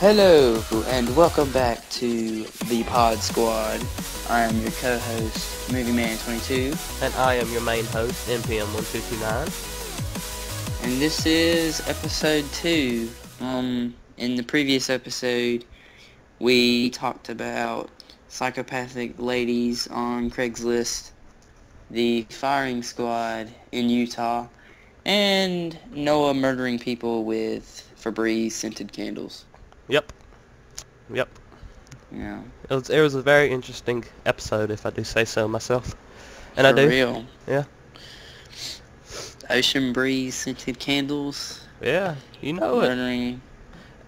Hello, and welcome back to the Pod Squad. I am your co-host, MovieMan22. And I am your main host, NPM1229. And this is episode 2. In the previous episode, we talked about psychopathic ladies on Craigslist, the firing squad in Utah, and Noah murdering people with Febreze scented candles. Yep. Yeah. It was a very interesting episode, if I do say so myself. And For I do. real. Yeah. Ocean breeze scented candles. Yeah, you know it. Murdering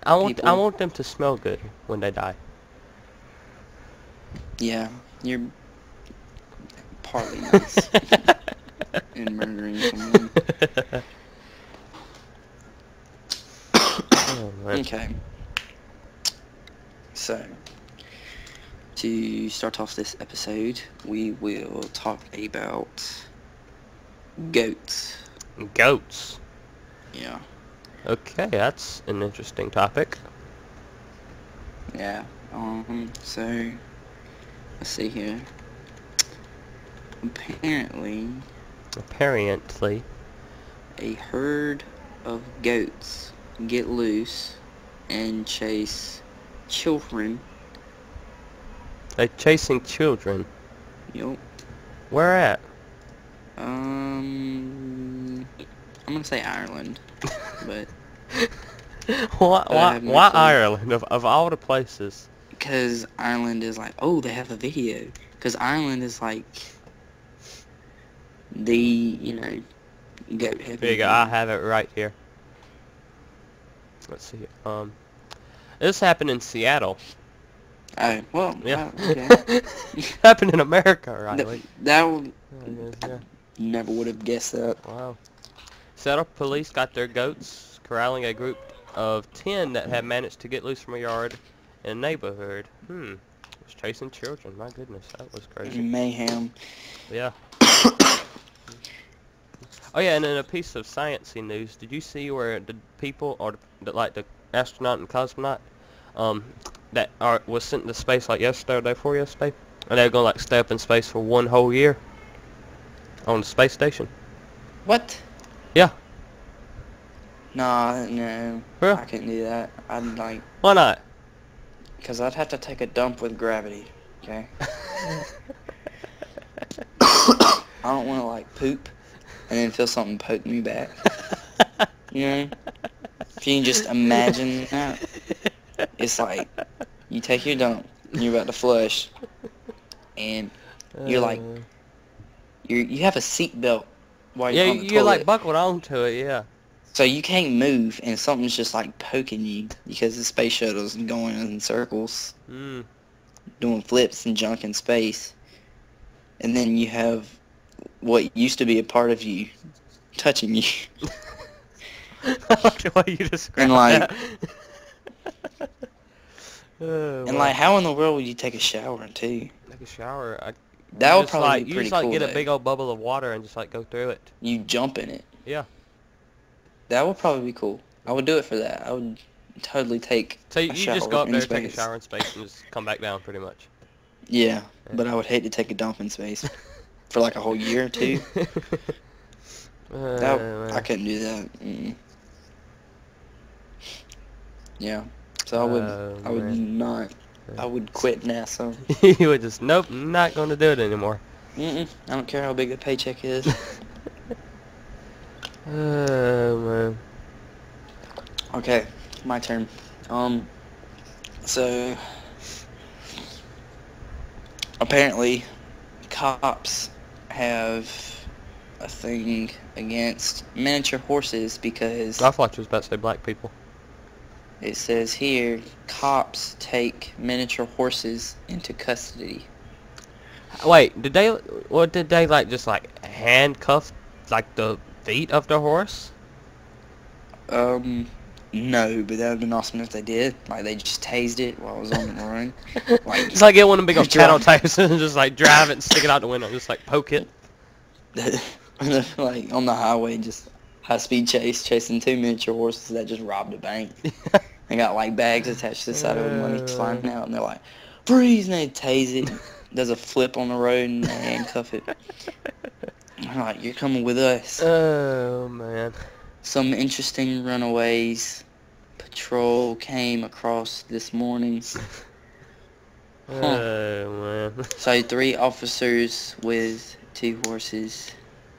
I people. want them to smell good when they die. Yeah, you're partly nice in murdering someone. Oh, man. Okay. So, to start off this episode, we will talk about goats. Goats. Yeah. Okay, that's an interesting topic. Yeah. So, let's see here. Apparently, a herd of goats get loose and chase children. They're chasing children. Yup. Where at? I'm gonna say Ireland, but Why no clue. Ireland of all the places? Because Ireland is like, oh, they have a video. Because Ireland is like the, goat heavy. There you go. I have it right here. Let's see. This happened in Seattle. Oh, well, Yeah. okay. Happened in America, Riley. That would, Yeah. never would have guessed that. Wow. Seattle police got their goats corralling a group of 10 that had managed to get loose from a yard in a neighborhood. Was chasing children. My goodness, that was crazy. Mayhem. Yeah. Oh yeah, and in a piece of sciencey news, did you see where the people, or like the astronaut and cosmonaut, was sent into space like yesterday or day before yesterday, and they're gonna like stay up in space for 1 whole year on the space station? What? Yeah. Nah, no. Huh? I couldn't do that. I'd Why not? because I'd have to take a dump with gravity, okay? I don't want to, poop and then feel something poke me back. You know? If you can just imagine that. It's like, you take your dump, and you're about to flush, and you're like, you have a seat belt while you're Yeah, on the you're toilet. like buckled onto it, yeah. So you can't move, and something's just poking you because the space shuttle's going in circles, doing flips and junk in space. And then you have what used to be a part of you touching you. The way you describe And that. Oh, and wow. how in the world would you take a shower too? Take a shower. That would just probably be you pretty just cool. get a though. big old bubble of water and just go through it. You jump in it. Yeah. That would probably be cool. I would do it for that. I would totally take So you a shower just go up in there, space. take a shower in space, and just come back down, pretty much. Yeah, but I would hate to take a dump in space for a whole year or two. I couldn't do that. Yeah, so I would not. I would quit NASA. You would just, nope, not going to do it anymore. I don't care how big the paycheck is. Oh, man. Okay, my turn. So apparently cops have a thing against miniature horses because I thought you was about to say black people. it says here cops take miniature horses into custody. Wait, did they just handcuff the feet of the horse? No, but that would have been awesome if they did. They just tased it while it was on the run. Just get one of them big old channel tapes and just drive it and stick it out the window, just poke it. On the highway, just high-speed chase, chasing 2 miniature horses that just robbed a bank. They got like bags attached to the side of them when he's flying out, and they're like, freeze, and they tase it. Does a flip on the road, and they handcuff it. I'm like, you're coming with us. Oh, man. Some interesting runaways patrol came across this morning. Oh, man. So 3 officers with 2 horses.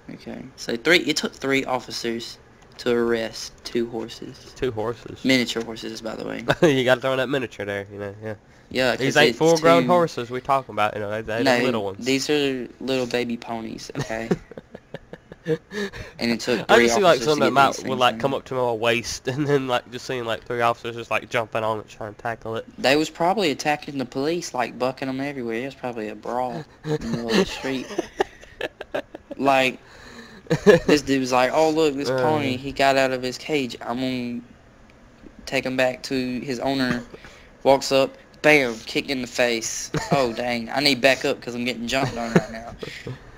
Okay. So it took 3 officers to arrest 2 horses. 2 horses. Miniature horses, by the way. You gotta throw in that miniature there, you know, yeah. Yeah, these ain't full-grown horses we talking about, you know, they're little ones. These are little baby ponies, okay? And it took 3 I just see like officers some to of them get out these would things like done. come up to my waist, and then like just seeing like 3 officers just like jumping on it trying to tackle it. They was probably attacking the police, like bucking them everywhere. It was probably a brawl in the middle of the street. Like, this dude was like, oh look, this pony, he got out of his cage. I'm gonna take him back to his owner. Walks up, bam, kick in the face. Oh dang, I need back up because I'm getting jumped on right now.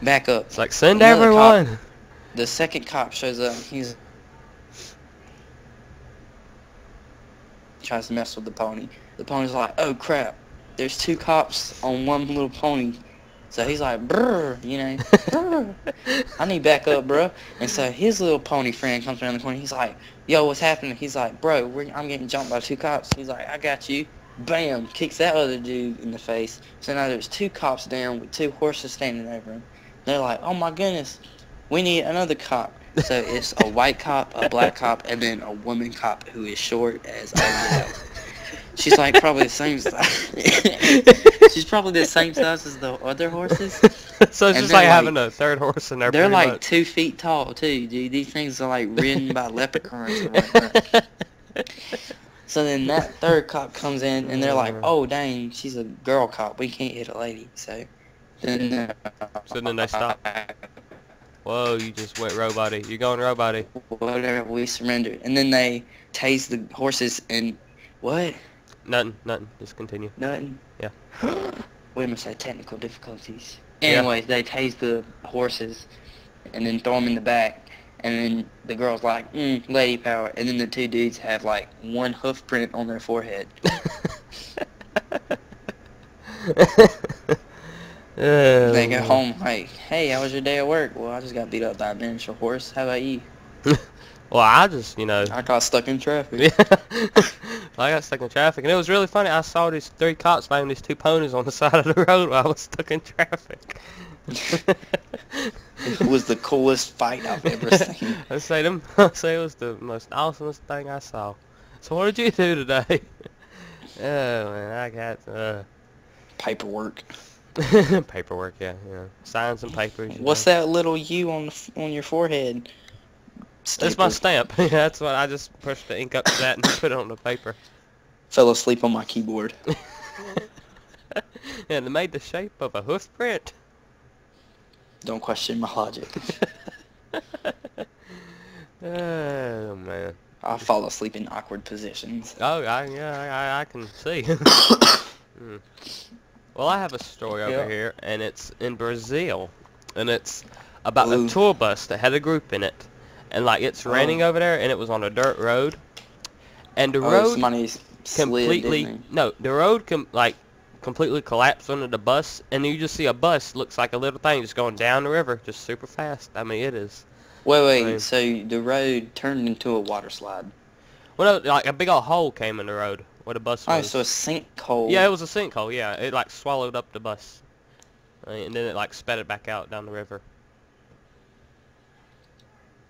Back up. It's like, send Another everyone! cop, the second cop shows up. He's tries to mess with the pony. The pony's like, oh crap, there's 2 cops on one little pony. So he's like, brr, you know, brr. I need back up, bro. And so his little pony friend comes around the corner. He's like, yo, what's happening? He's like, bro, I'm getting jumped by 2 cops. He's like, I got you. Bam, kicks that other dude in the face. So now there's 2 cops down with 2 horses standing over him. They're like, oh my goodness, we need another cop. So it's a white cop, a black cop, and then a woman cop who is short as all get out. She's like probably the same size. She's probably the same size as the other horses. So it's just like having a 3rd horse in there. They're like much. 2 feet tall too, dude. These things are like ridden by leprechauns or whatnot. So then that 3rd cop comes in and they're like, oh dang, she's a girl cop. We can't hit a lady. So then they stop. Whoa, you just went robot-y. You're going robot-y. Whatever, we surrendered. And then they tase the horses and what? Nothing. Just continue. Nothing? Yeah. We must have technical difficulties. Anyways, they tase the horses and then throw them in the back. And then the girl's like, lady power. And then the 2 dudes have like 1 hoof print on their forehead. They go home like, hey, how was your day at work? Well, I just got beat up by a miniature horse. How about you? Well, I just, you know. I got stuck in traffic. Yeah. I got stuck in traffic. And it was really funny. I saw these 3 cops fighting these 2 ponies on the side of the road while I was stuck in traffic. It was the coolest fight I've ever seen. I say it was the most awesomest thing I saw. So what did you do today? Oh man, I got Paperwork. paperwork, yeah. Sign some papers. What's that little U on your forehead? That's my stamp. Yeah, that's what I just pushed the ink up to that and put it on the paper. Fell asleep on my keyboard. And they made the shape of a hoof print. Don't question my logic. Oh man. I fall asleep in awkward positions. Oh, I can see. Well, I have a story over here, and it's in Brazil, and it's about a tour bus that had a group in it, and like it's raining over there, and it was on a dirt road, and the road completely completely collapsed under the bus, and you just see a bus looks like a little thing just going down the river, just super fast. I mean, it is. Wait, so the road turned into a water slide? Well, no, like a big old hole came in the road where the bus was. Oh, so a sinkhole. Yeah, it was a sinkhole, yeah. It like swallowed up the bus. And then it like sped it back out down the river.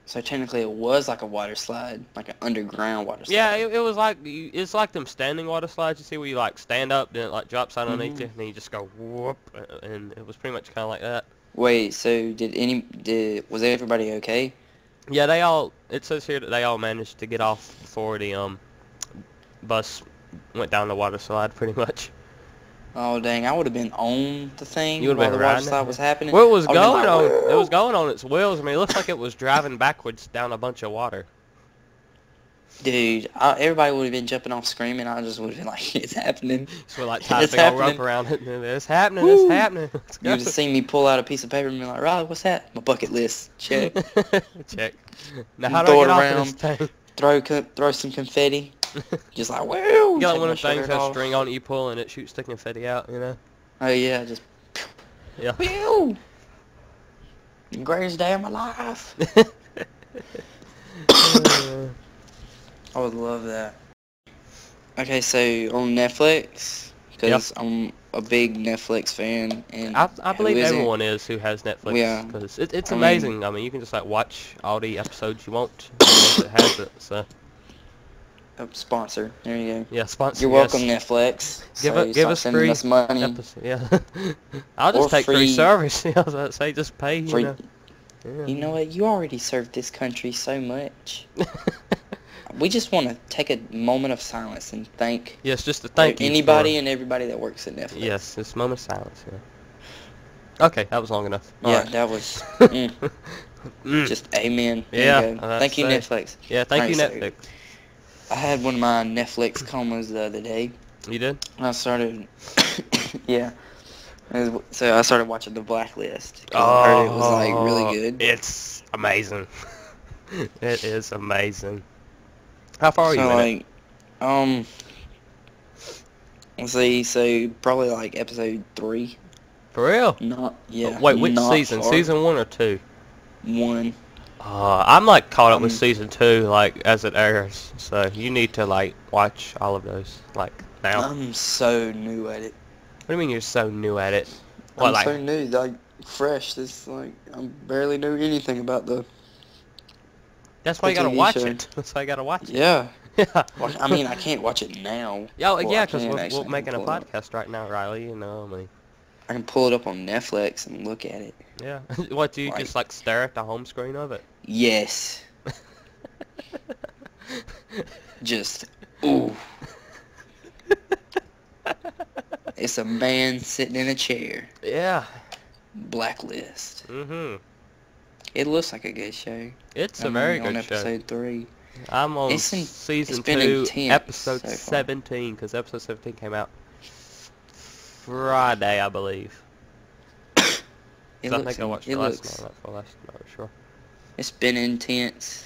So technically it was like a water slide, like an underground water slide. Yeah, it was like, it's like them standing water slides, you see, where you like stand up, then it like drops out underneath you, and then you just go whoop, and it was pretty much kind of like that. Wait, so was everybody okay? Yeah, it says here that they all managed to get off before the bus went down the water slide, pretty much. Oh dang! I would have been on the thing You while been the water riding slide was happening. Well, it was going like, on. It was going on its wheels. I mean, it looked like it was driving backwards down a bunch of water. Dude, everybody would have been jumping off screaming. I just would have been like, it's happening. So like tied a It's big old rope happening. around it. And it's happening. Woo. It's happening. Let's You go. would have seen me pull out a piece of paper and be like, Riley, what's that? My bucket list. Check. Check. Now how do Throw I it get off around. of this thing? Throw some confetti. Just like, woo! You got Take one my of them things shirt that has off. string on it, you pull and it shoots the confetti out, you know? Oh yeah, just Yeah. pew! Greatest day of my life. I would love that. Okay, so on Netflix, because I'm a big Netflix fan, and I believe who isn't? everyone is who has Netflix, Yeah. because it's I mean- amazing. I mean, you can just like watch all the episodes you want once it has it. So Sponsor. There you go. yeah, sponsor. You're welcome, Netflix. Give So it, give start us sending free us money. episode. Yeah, I'll just Or take free free- service. I was about to say, just pay. Free- You know. Yeah. You know what? You already served this country so much. We just want to take a moment of silence and thank Yes, just to thank you anybody for- and everybody that works at Netflix. Yes, this moment of silence. Yeah. Okay, that was long enough. All Yeah, right. that was Mm. just amen. There Yeah, you go. I'd Thank you, say. Netflix. Yeah, thank you, Alright, so Netflix. I had one of my Netflix comas the other day. You did? I started, yeah. So I started watching the Blacklist. 'Cause I heard it was like really good. It's amazing. It is amazing. How far are you So in it? like, let's see. So probably like episode 3. For real? Not yeah. Wait, which not season? far. Season 1 or 2? 1. I'm like caught up with Um, season 2 like as it airs. So you need to like watch all of those like now. I'm so new at it. What do you mean you're so new at it? What I'm like so new, like fresh. This like I barely knew anything about the. that's why you the gotta TV watch show. it. That's why you gotta watch it. Yeah. Yeah. Well, I mean, I can't watch it now. Yeah, Well, yeah, I because can we're actually making a pull it up. podcast right now, Riley. You know, I mean, I can pull it up on Netflix and look at it. yeah. What do you Like- just like stare at the home screen of it? Yes. Just ooh. It's a man sitting in a chair. Yeah. Blacklist. Mhm. It looks like a good show. It's a I'm very only on good show. episode 3. I'm on It's season been 2, intense episode so far. 17, because episode 17 came out Friday, I believe. It 'Cause I looks, think I watched it it last looks, night, not for last night, for sure. it's been intense.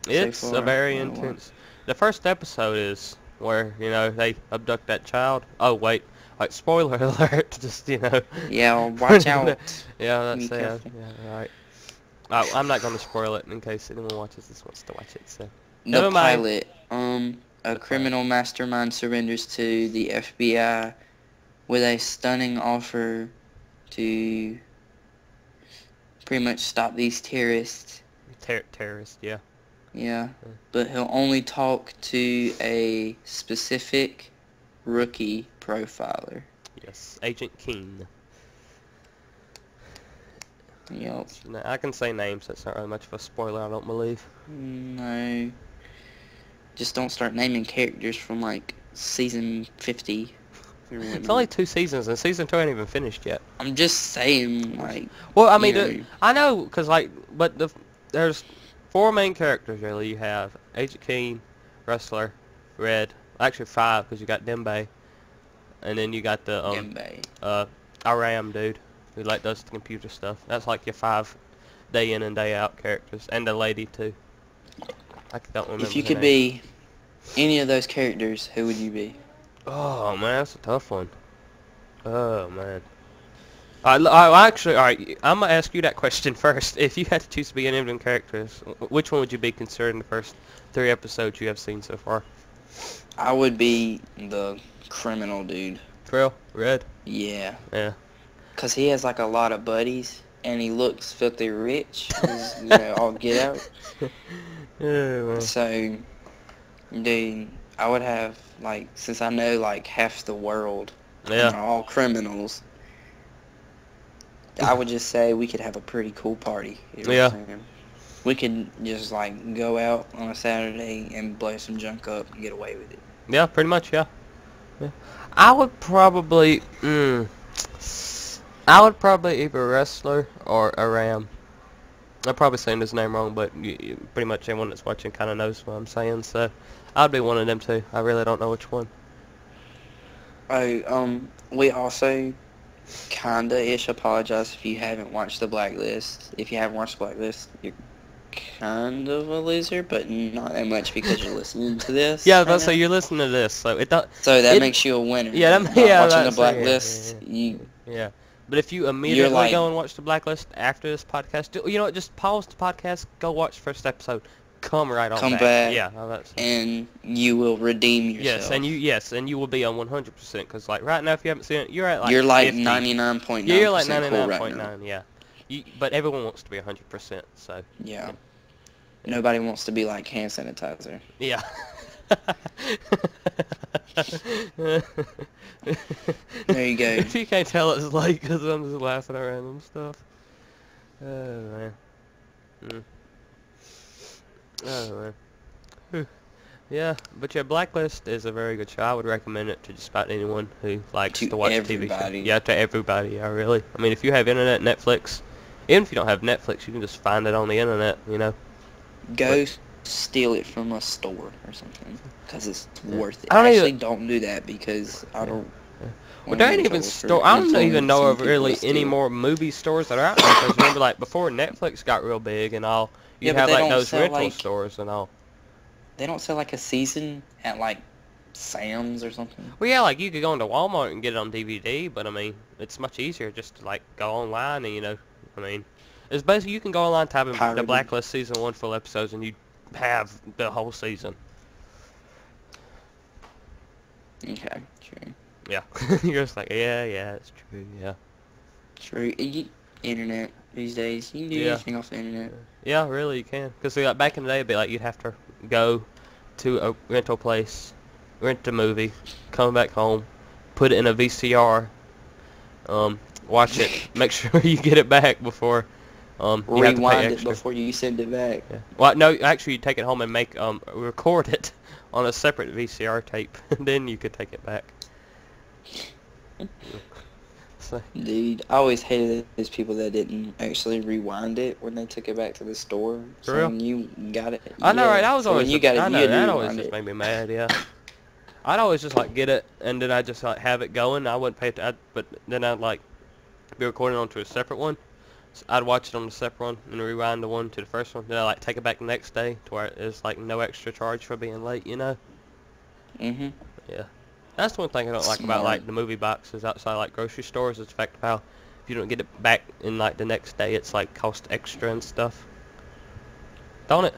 It's far, a very I watched. intense. The first episode is where, you know, they abduct that child. Oh, wait. Like, spoiler alert. Just, you know. Yeah, well, watch out. Yeah, Be that's careful. yeah, right. I'm not going to spoil it in case anyone watches this wants to watch it, so. The Never mind. pilot, a criminal mastermind surrenders to the FBI with a stunning offer to pretty much stop these terrorists. Terrorist, yeah. Yeah, but he'll only talk to a specific rookie profiler. Yes, Agent Keen. Yup. I can say names, that's not really much of a spoiler, I don't believe. No. Just don't start naming characters from like season 50. It's only 2 seasons, and season 2 ain't even finished yet. I'm just saying, like, Well, I mean, you know. I know, because, like, but there's 4 main characters, really. You have Agent Keen, Wrestler, Red, actually 5, because you got Dembe, and then you got the, Dembe. Aram dude, who, like, does the computer stuff. That's, like, your 5 day in and day out characters, and the lady, too. I don't remember If you her could name. be any of those characters, who would you be? Oh, man, that's a tough one. Oh, man. I actually, alright, I'm going to ask you that question first. If you had to choose to be any of them characters, which one would you be considering the first 3 episodes you have seen so far? I would be the criminal dude. For real? Red? Yeah. Yeah. Because he has like a lot of buddies, and he looks filthy rich. He's, you know, all get out. Yeah, man. So, dude, I would have, like, since I know like half the world Yeah. are all criminals, I would just say we could have a pretty cool party. You know what I'm saying? We could just like go out on a Saturday and blow some junk up and get away with it. Yeah, pretty much, yeah. I would probably, I would probably either Wrestler or Aram. I'm probably saying his name wrong, but pretty much everyone that's watching kind of knows what I'm saying. So I'd be one of them too. I really don't know which one. Oh, we also kinda-ish apologize if you haven't watched the Blacklist. If you haven't watched the Blacklist, you're kind of a loser, but not that much because you're listening to this. Yeah, I was about right to say now. you're listening to this, so it don't. So that It, makes you a winner. yeah, Not yeah, watching the that's right. Blacklist, Yeah. Yeah. But if you you're immediately like, go and watch the Blacklist after this podcast, you know what? Just pause the podcast, go watch the first episode, come right on come back. back, Yeah, no, that's. and you will redeem yourself. And you will be on 100% because like right now, if you haven't seen it, you're at like You're like 50. 99.9% Yeah, you're like cool right 99.9. now. Yeah. But everyone wants to be 100%. So. Yeah. Nobody wants to be like hand sanitizer. Yeah. There you go. If you can't tell, it's late because I'm just laughing at random stuff. Oh man. Oh man. Whew. Yeah, but yeah, Blacklist is a very good show. I would recommend it to just about anyone who likes to watch TV everybody. shows. Yeah, to everybody. Yeah, really. I mean, if you have internet, Netflix, even if you don't have Netflix, you can just find it on the internet. You know. Go steal it from a store or something, because it's worth it. I don't Actually, even- don't do that because I don't. Well, there ain't even I don't even know of really any more movie stores that are out there. Because remember, like before Netflix got real big and all, you Yeah, but have they like don't those sell, rental like- stores and all. They don't sell like a season at like Sam's or something. Well, yeah, like you could go into Walmart and get it on DVD, but I mean, it's much easier just to like go online and I mean, it's basically you can go online, type in the Pirated. Blacklist season 1 full episodes, and you have the whole season. Okay, true. Yeah, you're just like, yeah, it's true, yeah. True. Internet these days, you can do Yeah. anything off the internet. Yeah, really, you can. Because like, back in the day, it'd be like you'd have to go to a rental place, rent a movie, come back home, put it in a VCR, watch it, make sure you get it back before you have to pay Rewind it extra. before you send it back. Yeah. Well, no, actually, you take it home and make record it on a separate VCR tape, and then you could take it back. So, Dude, I always hated those people that didn't actually rewind it when they took it back to the store. For So real? when you got it, I know, yeah. right? That was So always when you got it, I you know had to that always rewind just it. made me mad. Yeah. I'd always just like get it, and then I'd just like have it going. I wouldn't pay it, but then I'd like be recording onto a separate one. So I'd watch it on the separate one and rewind the one to the first one. Then I like take it back the next day to where it's like no extra charge for being late. Mhm. Yeah. That's one thing I don't like about Smart. like the movie boxes outside like grocery stores is the fact of how if you don't get it back in like the next day, it's like cost extra and stuff. Don't it?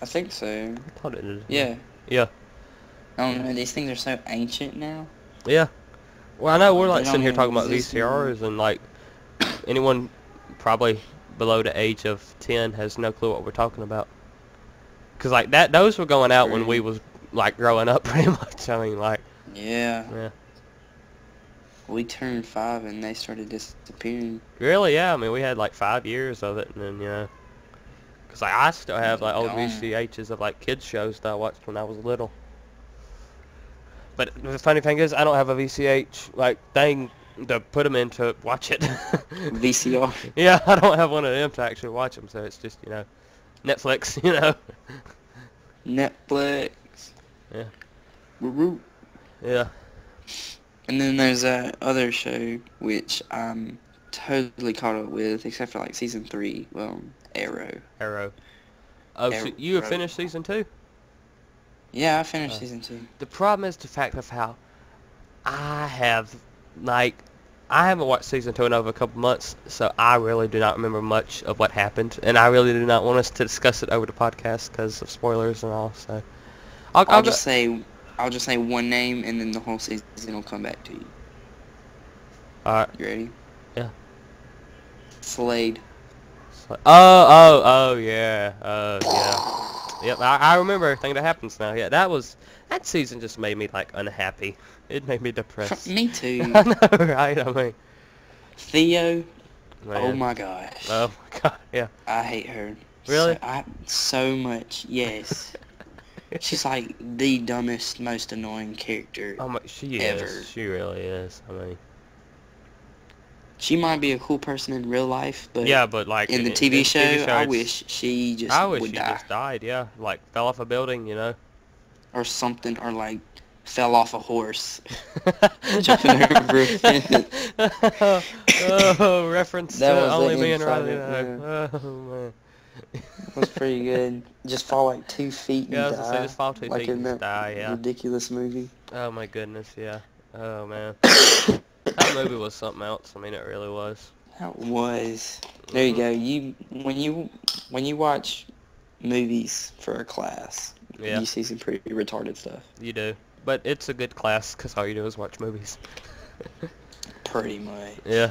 I think so. I thought it did. Yeah. Yeah. I don't know. These things are so ancient now. Yeah. Well, I know we're like They sitting here don't talking about exist anymore. VCRs and like anyone probably below the age of 10 has no clue what we're talking about. Cause like those were going out when we was like growing up pretty much. I mean like. Yeah. Yeah. We turned 5 and they started disappearing. Really? Yeah. I mean we had like 5 years of it, and then cause like I still have like old Gone. VCHs of like kids shows that I watched when I was little. But the funny thing is, I don't have a VCH like thing to put them in to watch it. VCR. Yeah, I don't have one of them to actually watch them, so it's just Netflix. Netflix. Yeah. Woo-woo. Yeah. And then there's that other show which I'm totally caught up with, except for like season 3. Well, Arrow. Arrow. Oh, so you have Arrow. finished season 2? Yeah, I finished season 2. The problem is the fact of how I haven't watched season 2 in over a couple months, so I really do not remember much of what happened, and I really do not want us to discuss it over the podcast because of spoilers and all. So I'll just say one name, and then the whole season will come back to you. Alright. You ready? Yeah. Slade. Oh, yeah. Yeah. Yep, I remember everything that happens now. Yeah, that season just made me like unhappy. It made me depressed. Me too. I know, right? I mean, Theo. man. Oh my gosh. Oh my god, yeah. I hate her. Really? So much. Yes. She's like the dumbest, most annoying character. Oh my, she ever. is. She really is. I mean, She might be a cool person in real life, but Yeah, but like in the in TV show, I it's- wish she just I wish would she die just died. Yeah, like fell off a building, you know. or something, or like fell off a horse, jumping over a fence. Oh, reference That to was the only me and inside Riley of yeah. know. Oh man. Was pretty good. Just fall like 2 feet Yeah, I and was gonna say die, just fall 2 feet like in and just that die. Yeah. ridiculous movie. Oh my goodness. Yeah. Oh man. That movie was something else. I mean, it really was. That was. There you go. When you watch movies for a class, Yeah. you see some pretty retarded stuff. You do. But it's a good class because all you do is watch movies. Pretty much. Yeah.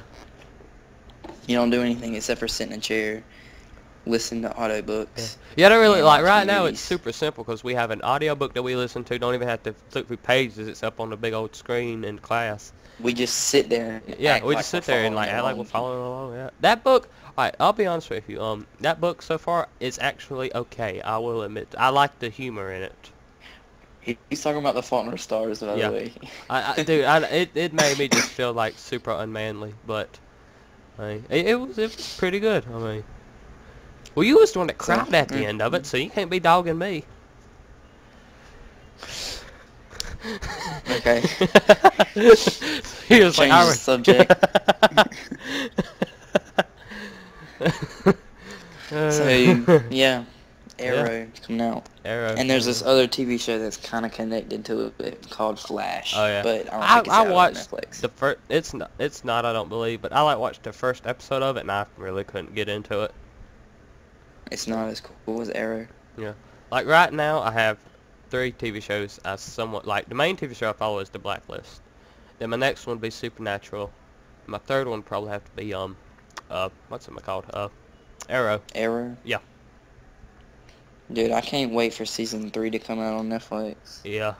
You don't do anything except for sit in a chair, listen to audiobooks. Yeah, I don't really and like watch right now. movies. It's super simple because we have an audiobook that we listen to. Don't even have to flip through pages. It's up on the big old screen in class. We just sit there. And Yeah, act we like just sit we're there and like following act like we're along. following along. Yeah, that book. Alright, I'll be honest with you. That book so far is actually okay. I will admit. I like the humor in it. He's talking about The Fault in Our Stars, by Yeah. the way. Dude, it made me just feel like super unmanly, but I mean, it was pretty good. I mean, well, you was the one that cried at the end of it, so you can't be dogging me. Okay. He was like, Change the subject. So, yeah. Arrow coming out. Arrow. And there's this other TV show that's kind of connected to it called Flash. Oh yeah. But I don't think it's I out on watched Netflix. the first. It's not. I don't believe. But I like watched the first episode of it, and I really couldn't get into it. It's not as cool as Arrow. Yeah. Like right now, I have 3 TV shows I somewhat like. The main TV show I follow is The Blacklist. Then my next one would be Supernatural. My third one would probably have to be what's it called? Arrow. Arrow? Yeah. Dude, I can't wait for season 3 to come out on Netflix. Yeah.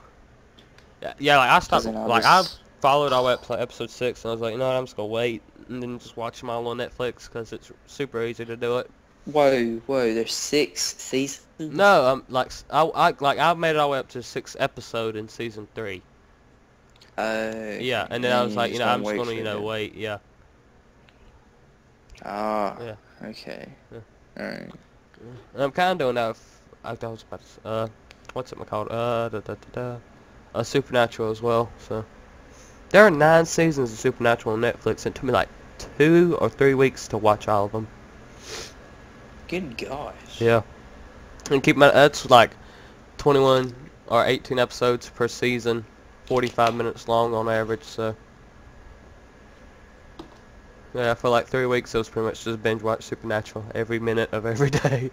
Yeah. Like I stopped. Then I followed all up to episode 6, and I was like, you know what? I'm just gonna wait and then just watch them all on Netflix because it's super easy to do it. Whoa, there's 6 seasons? No, I made it all the way up to 6th episode in season 3. Yeah, and then I was like, you know, I'm just gonna, wait. Yeah. Ah. Yeah. Okay. Yeah. All right. And I'm kind of doing that. I was about to, what's it called? Supernatural as well. So there are 9 seasons of Supernatural on Netflix. It took me like 2 or 3 weeks to watch all of them. Good gosh. Yeah. And that's like 21 or 18 episodes per season, 45 minutes long on average. So yeah, for like 3 weeks, it was pretty much just binge watch Supernatural every minute of every day.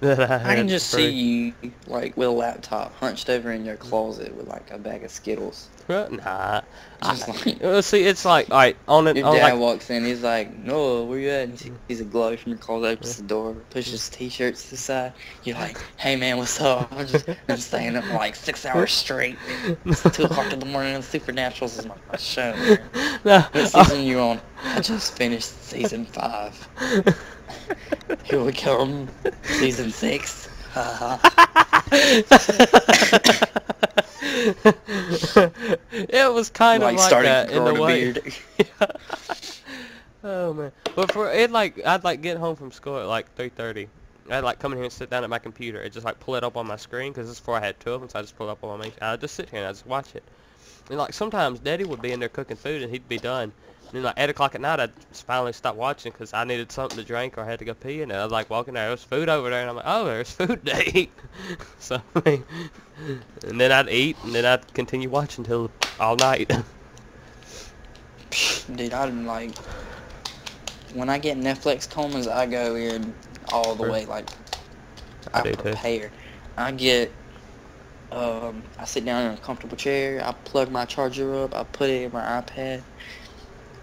That I can had just free. see you, like, with a laptop, hunched over in your closet with, like, a bag of Skittles. Nah. Just like, See, it's like, alright, on it, your on dad like, walks in, he's like, Noah, where you at? And he sees a glove from your closet, opens the door, pushes t-shirts to the side. You're like, hey man, what's up? I'm staying up for like 6 hours straight. It's 2 o'clock in the morning and Supernaturals is my show, man. no, What season you on? I just finished season 5. Here we come. Season 6. It was kind of like starting that to in grow the a way. beard. Oh man, but for it, like I'd like get home from school at like 3:30. I'd like come in here and sit down at my computer and just like pull it up on my screen because this is before I had 2 of them, so I just pull it up on my. I'd just sit here and I'd just watch it. And like sometimes Daddy would be in there cooking food and he'd be done. And then like 8 o'clock at night I'd finally stop watching because I needed something to drink or I had to go pee, and I'd like walk in there, there's food over there, and I'm like, oh, there's food to eat. So I mean, and then I'd eat and then I'd continue watching till all night. Dude, I'm like, when I get Netflix comas, I go in all the way. Like, I do too. prepare. I get, I sit down in a comfortable chair. I plug my charger up. I put it in my iPad,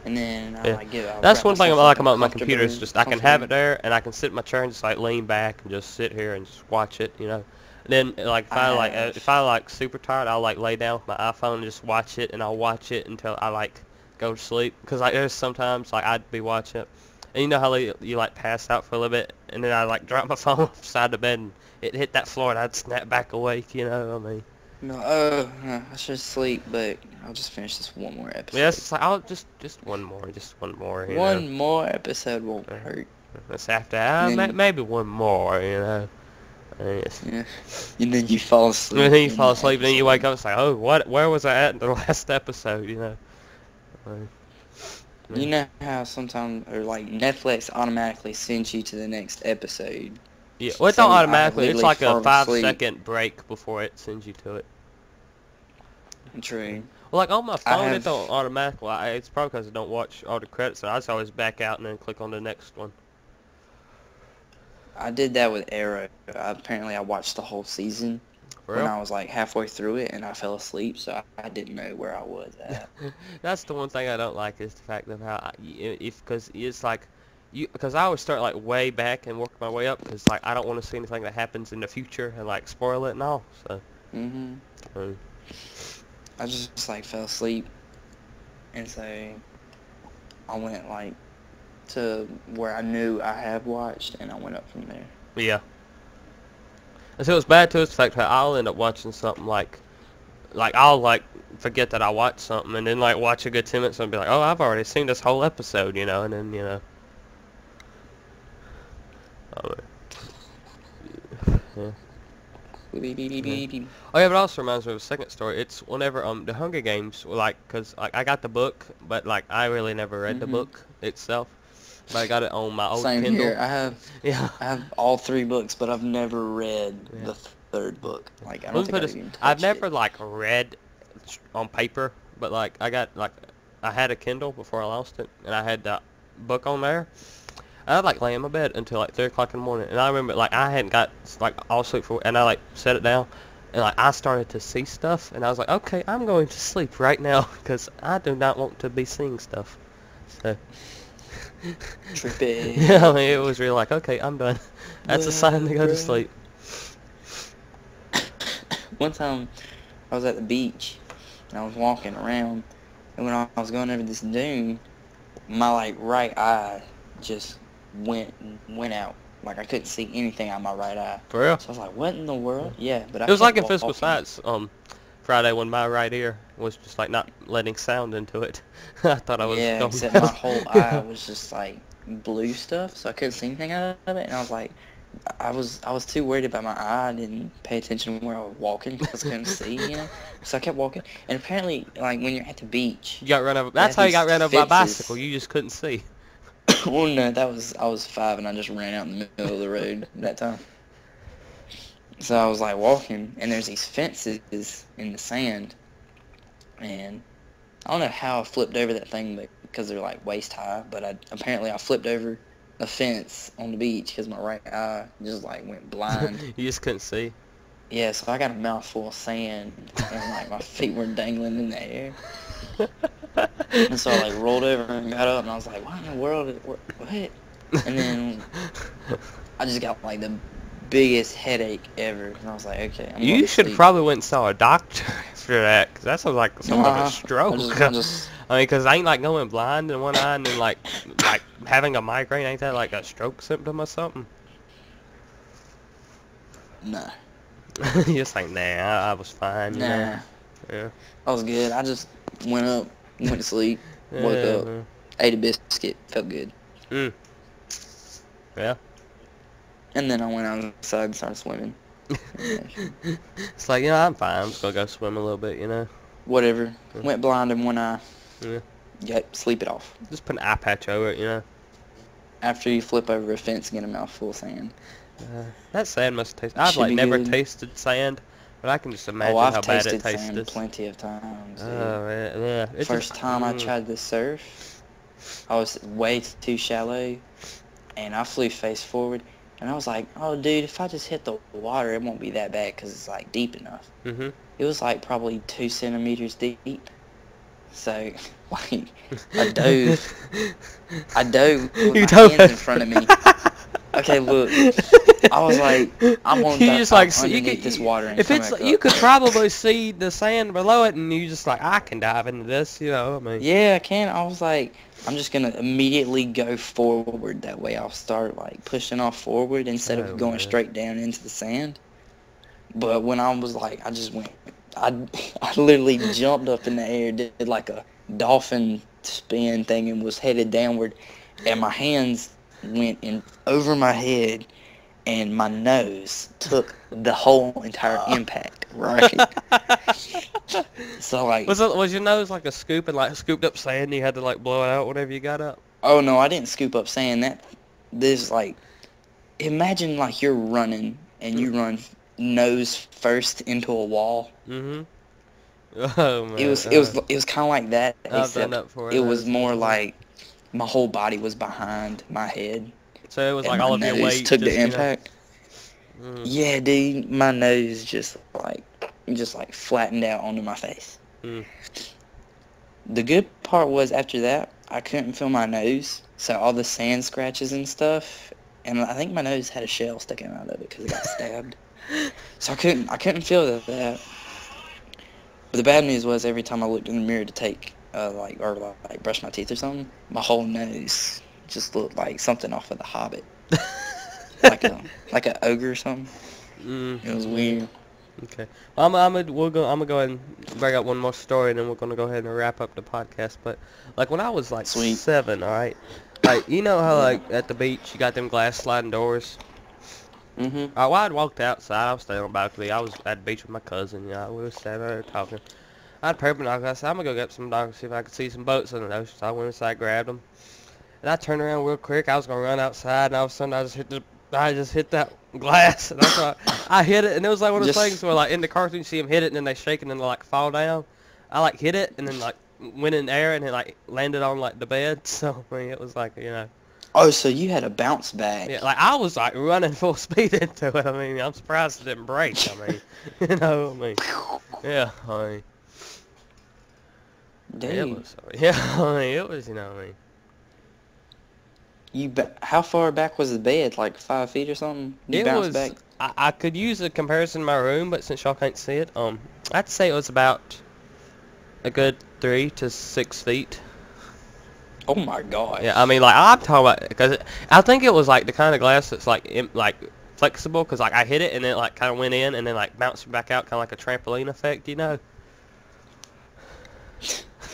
and then I like get. That's one thing I like about my computer is just I can have it there and I can sit in my chair and just like lean back and just sit here and just watch it, you know. And then like if I like super tired, I'll like lay down with my iPhone and just watch it, and I'll watch it until I like go to sleep, because like there's sometimes like I'd be watching it and you know how you like pass out for a little bit and then I like drop my phone beside the bed and it hit that floor and I'd snap back awake, you know. I mean, No, I should sleep, but I'll just finish this one more episode. Yeah, it's like, I'll just one more, you know. One more episode won't Uh, hurt. Let's after And then, maybe one more, you know. yeah. And then you fall asleep. And then you in fall the asleep, and then you episode. wake up, it's like, oh, where was I at in the last episode, you know? You know how sometimes, or like Netflix automatically sends you to the next episode. Yeah, well, it's So not I automatically. It's literally like a fall 5 asleep. second break before it sends you to it. True. Well, like on my phone, it have- don't automatically. It's probably because I don't watch all the credits, and I just always back out and then click on the next one. I did that with Arrow. Apparently, I watched the whole season For when real? I was like halfway through it, and I fell asleep, so I didn't know where I was at. That's the one thing I don't like is the fact of how because it's like because I always start like way back and work my way up because like I don't want to see anything that happens in the future and like spoil it and all. So. Mhm. Um, I just like fell asleep, and so I went like to where I knew I had watched, and I went up from there. yeah. And so it's bad too. It's the fact that I'll end up watching something like I'll like forget that I watched something and then like watch a good 10 minutes and be like, oh, I've already seen this whole episode, you know, and then you know. Oh, yeah. Oh yeah, but it also reminds me of a second story. It's whenever the Hunger Games were like, cause like I got the book, but like I really never read the book itself. But I got it on my old Same Kindle. here. Yeah. I have all 3 books, but I've never read the 3rd book. Like I don't think I've even touched I've never it. like read on paper, but like I had a Kindle before I lost it, and I had the book on there. I'd like lay in my bed until like 3 o'clock in the morning, and I remember like I hadn't got like all sleep for, and I like set it down, and like I started to see stuff, and I was like, okay, I'm going to sleep right now because I do not want to be seeing stuff. So. Trippy. Yeah, I mean, it was really like, okay, I'm done. That's a sign to go to sleep. One time, I was at the beach, and I was walking around, and when I was going over this dune, my like right eye just went out. Like I couldn't see anything out of my right eye. For real? So I was like, what in the world? Yeah, but It was like in kept Physical walking. Science Friday when my right ear was just like not letting sound into it. I thought I was Yeah, going except my whole eye was just like blue stuff, so I couldn't see anything out of it. And I was like, I was too worried about my eye. I didn't pay attention where I was walking because I couldn't see, you know. So I kept walking, and apparently, like when you're at the beach, You got run over. they That's have how you got these ran over by a fences. bicycle. You just couldn't see. Well, no, I was 5 and I just ran out in the middle of the road that time. So I was like walking, and there's these fences in the sand, and I don't know how I flipped over that thing, because they're like waist high. But apparently I flipped over a fence on the beach because my right eye just like went blind. You just couldn't see. Yeah, so I got a mouthful of sand, and like my feet were dangling in the air. And so I like rolled over and got up, and I was like, what in the world? What? And then I just got like the biggest headache ever, and I was like, okay, I'm going You to should sleep. probably went and saw a doctor after that, 'cause that sounds like some of a Nah, stroke. I just I mean, 'cause I ain't like going blind in one eye and then like having a migraine. Ain't that like a stroke symptom or something? nah, You just like, nah, I was fine. You know? nah, Yeah. I was good. I just went up, went to sleep, woke Yeah, up, man. ate a biscuit, felt good, Mm. Yeah. and then I went outside and started swimming. It's like, you know, I'm fine. I'm just gonna go swim a little bit, you know. Whatever. Went blind in one eye. Yeah. Yep, sleep it off. Just put an eye patch over it, you know. After you flip over a fence and get a mouthful of sand. That sand must taste. I've Should like be never good. tasted sand, but I can just imagine Oh, I've how bad it tasted tastes. sand plenty of times. Dude. Oh yeah. It's First just, time I tried to surf, I was way too shallow, and I flew face forward, and I was like, oh dude, if I just hit the water, it won't be that bad because it's like deep enough. Mhm. It was like probably 2 centimeters deep. So, like, I dove with You my dove hands in front of me. Okay, look, I was like, I'm on You the, just like I'm see, you underneath could, this water and if come it's back you up. could probably see the sand below it, and you just like I can dive into this, you know. I mean, Yeah, I can. I was like, I'm just gonna immediately go forward. That way, I'll start like pushing off forward instead Oh, of going man. straight down into the sand. But when I was like, I I literally jumped up in the air, did like a dolphin spin thing, and was headed downward, and my hands went in over my head, and my nose took the whole entire impact, right? So like, Was your nose like a scoop and like scooped up sand and you had to like blow it out whenever you got up? oh no, I didn't scoop up sand. This like, imagine like you're running and you run nose first into a wall. Mm-hmm. Oh man. It was kind of like that, I've done except that before. it was more like my whole body was behind my head. So it was And like my all of your nose weight took just, the impact. Yeah, dude, my nose just like flattened out onto my face. Mm. The good part was after that, I couldn't feel my nose, so all the sand scratches and stuff, and I think my nose had a shell sticking out of it because it got stabbed. So I couldn't feel that. But the bad news was every time I looked in the mirror to take like brush my teeth or something, my whole nose just looked like something off of The Hobbit. like a ogre or something. It was weird. Okay. I'm gonna go ahead and bring up one more story, and then we're gonna go ahead and wrap up the podcast. But like when I was like 7, all right, like you know how like at the beach you got them glass sliding doors. Mhm. Well, I'd walked outside. I was standing on the balcony. I was at the beach with my cousin. You know, we were standing there talking. I had paper binoculars. I said, I'm gonna go get some binoculars, see if I could see some boats in the ocean. So I went inside, grabbed them, and I turned around real quick. I was gonna run outside, and all of a sudden I just hit that glass, and I hit it, and it was like one of those things where like in the cartoon you see them hit it, and then they shake, and then they like fall down. I like hit it, and then like went in the air, and it like landed on like the bed. So I mean, it was like, you know. Oh, so you had a bounce back. Yeah, like I was like running full speed into it. I mean, I'm surprised it didn't break. I mean, you know, I mean, yeah, I mean, Dude. it was, yeah, I mean, it was, you know, I mean. How far back was the bed? Like 5 feet or something? You bounced back? I could use a comparison in my room, but since y'all can't see it, I'd say it was about a good 3 to 6 feet. Oh my god. Yeah, I mean, like, I'm talking about, because I think it was, like, the kind of glass that's, like flexible, because, like, I hit it, and then it, like, kind of went in, and then, like, bounced back out, kind of like a trampoline effect, you know?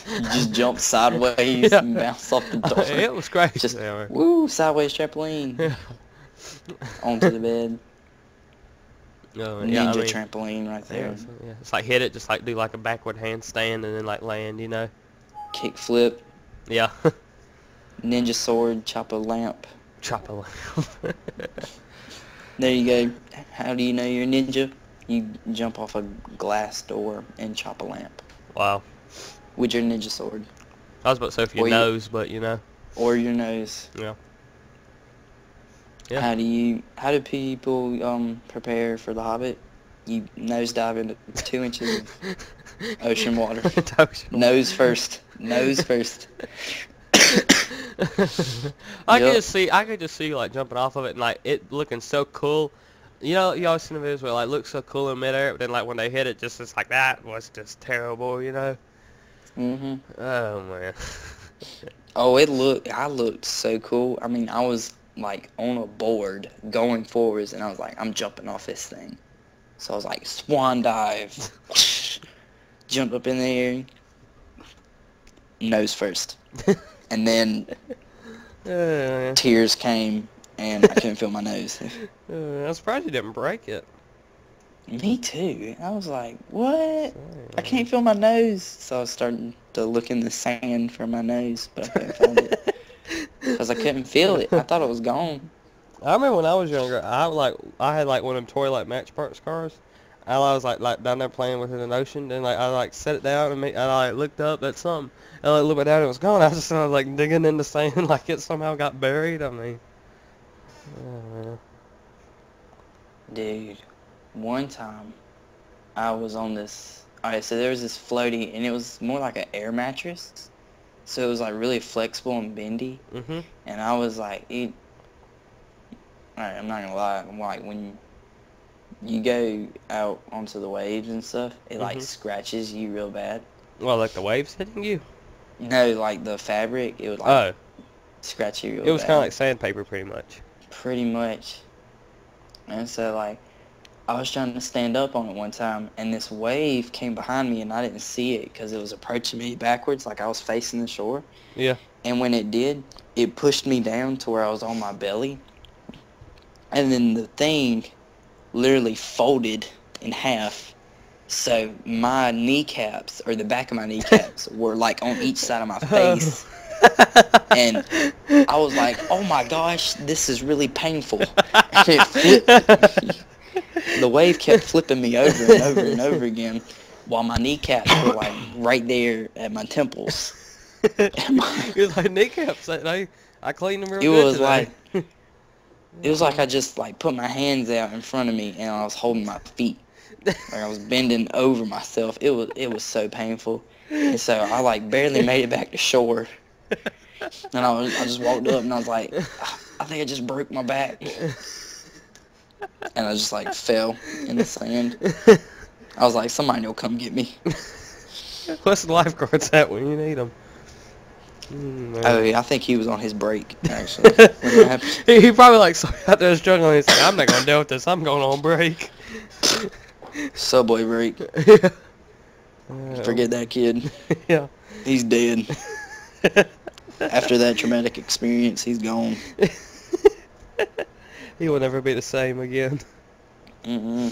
You just jumped sideways and bounced off the door. It was crazy. Just, woo, sideways trampoline. Yeah. Onto the bed. Yeah, Ninja trampoline right there. Yeah, it's like hit it, just, like, do, like, a backward handstand, and then, like, land, you know? Kick flip. Yeah. Ninja sword, chop a lamp. Chop a lamp. There you go. How do you know you're a ninja? You jump off a glass door and chop a lamp. Wow. With your ninja sword. I was about to say for your nose, but you know. Or your nose. Yeah. Yeah. How do people prepare for The Hobbit? You nosedive into 2 inches of ocean water. Nose first. Nose first. I could just see like jumping off of it and like it looking so cool. You know, you always see the videos where it like looks so cool in midair, but then like when they hit it, just it's like that was just terrible, you know. Mhm. Oh man. Oh, I looked so cool. I mean, I was like on a board going forwards, and I was like, I'm jumping off this thing. So I was like, swan dive, jump up in the air, nose first, and then tears came, and I couldn't feel my nose. I'm surprised you didn't break it. Me too. I was like, what? I can't feel my nose. So I was starting to look in the sand for my nose, but I couldn't find it. Because I couldn't feel it. I thought it was gone. I remember when I was younger, I had like one of them toy like Matchbox cars. And I was like down there playing with it in the ocean. Then like I like set it down and I like looked up at something. And I looked down and it was gone. I was like digging in the sand like it somehow got buried. I mean, oh, man. Dude, one time I was on this. Alright, so there was this floaty, and it was more like an air mattress. So it was like really flexible and bendy. Mhm. And I was like, alright, I'm not gonna lie. I'm like, when you go out onto the waves and stuff, it like scratches you real bad. Well, like the waves hitting you? No, like the fabric, it would like scratch you real bad. It was kind of like sandpaper, pretty much. Pretty much. And so like, I was trying to stand up on it one time, and this wave came behind me, and I didn't see it because it was approaching me backwards, like I was facing the shore. Yeah. And when it did, it pushed me down to where I was on my belly. And then the thing literally folded in half. So my kneecaps, or the back of my kneecaps, were like on each side of my face. And I was like, oh my gosh, this is really painful. And it flipped me. The wave kept flipping me over and over and over again, while my kneecaps were like right there at my temples. It was like kneecaps. I cleaned them real It good was today. like, it was like I just like put my hands out in front of me and I was holding my feet. Like I was bending over myself. It was so painful. And so I like barely made it back to shore. And I just walked up and I was like, I think I just broke my back. And I just like fell in the sand. I was like, somebody will come get me. What's the lifeguards at when you need them? Oh yeah, I think he was on his break actually when it happened. He probably like saw out there struggling. He's like, I'm not gonna deal with this. I'm going on break. Subway break. Yeah. Forget that kid. Yeah. He's dead. After that traumatic experience, he's gone. He will never be the same again. Yeah.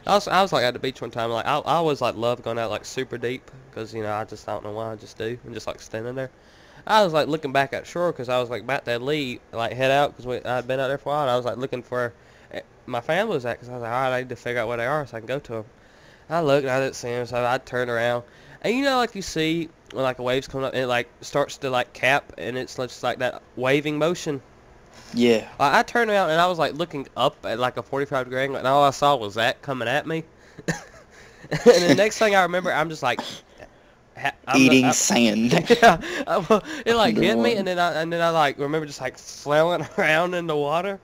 I was like at the beach one time. Like I always like love going out like super deep because I just don't know why I just do and just like standing there. I was like looking back at shore because I was like about to leave, like head out because I'd been out there for a while. And I was like looking for my family was at because I was like, all right, I need to figure out where they are so I can go to them. I looked and I didn't see them, so I turned around. And like you see when like a wave's coming up and it like starts to like cap and it's just like that waving motion. Yeah. I turned around and I was like looking up at like a 45-degree angle and all I saw was that coming at me. And the next thing I remember, I'm just like eating sand. Yeah, it like hit me and then I like remember just like flailing around in the water.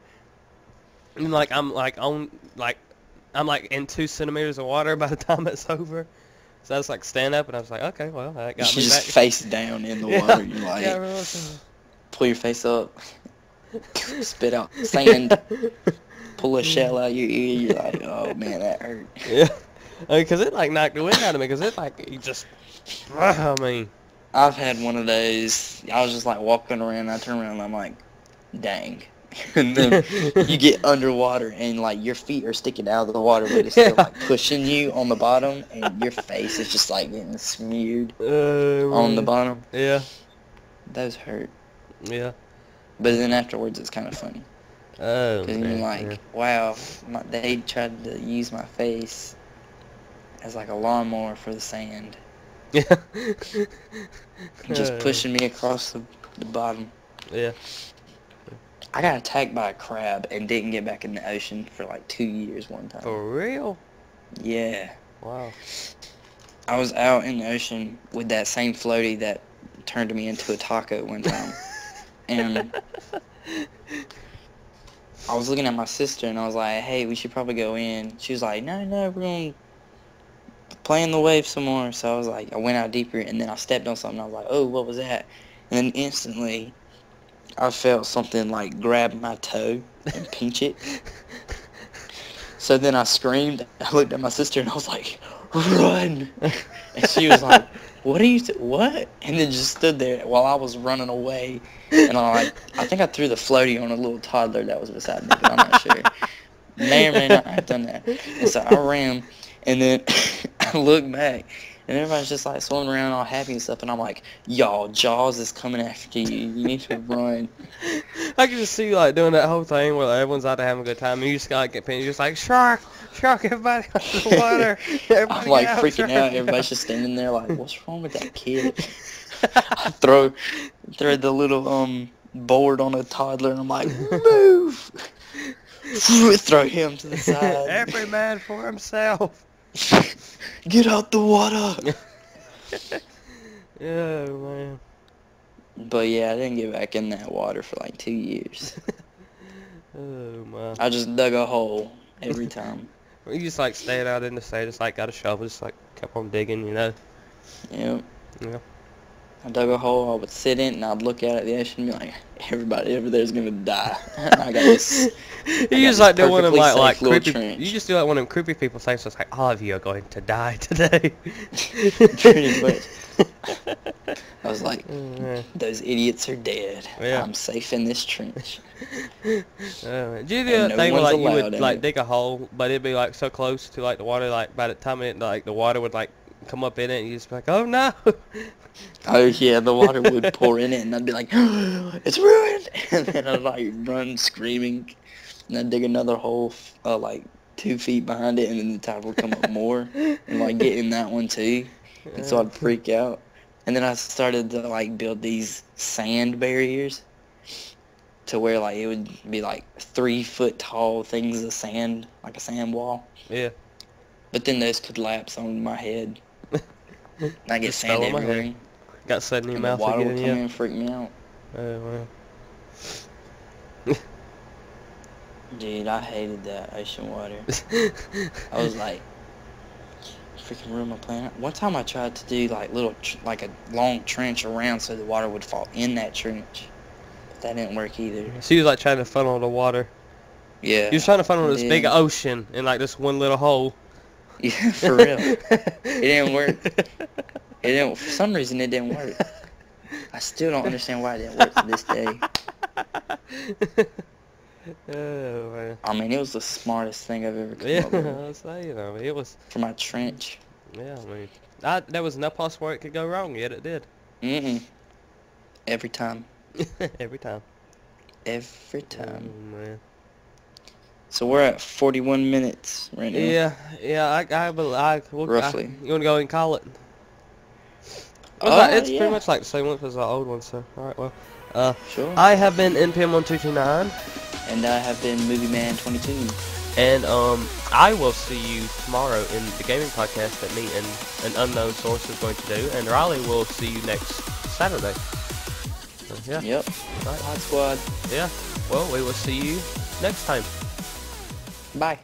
And like I'm like in 2 centimeters of water by the time it's over. So I was like stand up and I was like, okay, well that got me just back. face down in the water. You like pull your face up, spit out sand, pull a shell out your ear. You're like, oh man, that hurt. Yeah, because it like knocked the wind out of me. Because it like it just, I mean, I've had one of those. I was just like walking around. And I turn around and I'm like, dang. And then you get underwater and like your feet are sticking out of the water, but it's still like pushing you on the bottom, and your face is just like getting smeared on the bottom. Yeah, those hurt. Yeah, but then afterwards it's kind of funny. Oh, because you're like, wow, they tried to use my face as like a lawnmower for the sand. Yeah, just pushing me across the bottom. Yeah. I got attacked by a crab and didn't get back in the ocean for like 2 years one time. For real? Yeah. Wow. I was out in the ocean with that same floaty that turned me into a taco one time. And I was looking at my sister and I was like, hey, we should probably go in. She was like, no, we're going to play in the wave some more. So I was like, I went out deeper and then I stepped on something. I was like, oh, what was that? And then instantly I felt something like grab my toe and pinch it. So then I screamed. I looked at my sister and I was like, run. And she was like, what are you, what? And then just stood there while I was running away. And I think I threw the floaty on a little toddler that was beside me, but I'm not sure. May or may not have done that. And so I ran, and then I looked back, and everybody's just like swimming around all happy and stuff, and I'm like, y'all, Jaws is coming after you. You need to run. I can just see you like doing that whole thing where everyone's out there having a good time, and you just got like get pinned. You're just like, shark, everybody out of the water. I'm like freaking out. Everybody's just standing there like, what's wrong with that kid? I throw the little board on a toddler, and I'm like, move. Throw him to the side. Every man for himself. Get out the water. Oh man. But yeah, I didn't get back in that water for like 2 years. Oh man. I just dug a hole every time. You just like stayed out in the sand, just like got a shovel, just like kept on digging, you know. Yep. Yeah. I dug a hole, I would sit in it, and I'd look out at the ocean and be like, everybody over there's gonna die. And I got this. You just like do one of them like little creepy. trench. You just do like one of them creepy people things. It's like all of you are going to die today. Pretty much. I was like, Yeah. those idiots are dead. Yeah. I'm safe in this trench. Did you do And that no thing where one's like you allowed would in like it. dig a hole, but it'd be like so close to like the water, like by the time it like the water would like come up in it, and you just be like, oh no. Oh yeah, the water would pour in it, and I'd be like, it's ruined. And then I'd like run screaming, and I'd dig another hole like 2 feet behind it, and then the tide would come up more, and like get in that one too. And so I'd freak out. And then I started to like build these sand barriers to where like it would be like 3-foot tall things of sand, like a sand wall. Yeah. But then those could lapse on my head. And I get Just sand fell on my everywhere. head. Got sand in your And the mouth water would again, come in yeah. and freak me out. Oh well. Dude, I hated that ocean water. I was like, freaking ruin my plan. One time I tried to do like like a long trench around so the water would fall in that trench. But that didn't work either. So you was like trying to funnel the water. Yeah. You was trying to funnel this big Yeah. ocean in like this one little hole. Yeah, for real. It didn't work. It didn't. For some reason, it didn't work. I still don't understand why it didn't work to this day. Oh man. I mean, it was the smartest thing I've ever come Yeah, up with I was saying, I mean, it was. for my trench. Yeah, I mean, there was no possible where it could go wrong, yet it did. Every time. Every time. Every time. Oh, man. So we're at 41 minutes right now. Yeah, Roughly. You want to go and call it? It's pretty much like the same length as the old one, so, alright, well. Sure. I have been NPM1229. And I have been Movie Man 22. And, I will see you tomorrow in the gaming podcast that me and an unknown source is going to do, and Riley will see you next Saturday. So, yeah. Yep. Right. Hot Squad. Yeah. Well, we will see you next time. Bye.